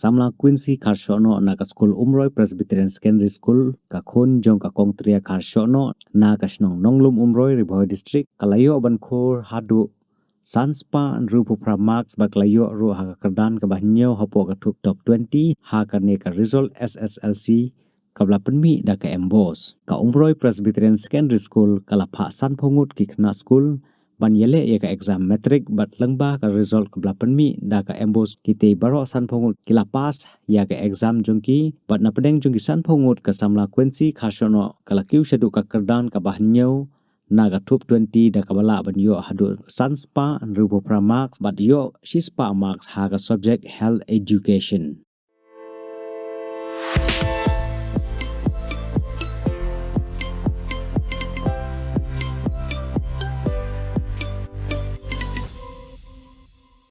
Samla Queency Kharshohnoh na ka school Umroy Presbyterian Secondary School ka khun jong ka kongtria Kharshohnoh na ka snong nonglum Umroy Riboy District kalayo ban khur hadu sanspa rupu pramax baklayo ru ha kyrdan ka bahnyo hapo ka thup top 20 ha ka ne ka result SSLC kabla penmi da ka MBOSE ka Umroy Presbyterian Secondary School kala pha san phongut ki khna school ban yele ya ka exam metric bat langba ka result kabla penmi da ka MBOSE kite baro san phongut kila pass ya ka exam jongki bat na pedeng jongki san phongut ka Samla Queency Kharshohnoh kala kiu sedu ka kyrdan ka bahnyo naga thup 20 da kabala ban yo hadu sanspa rupo pramarks bat yo shispa marks ha ka subject health education.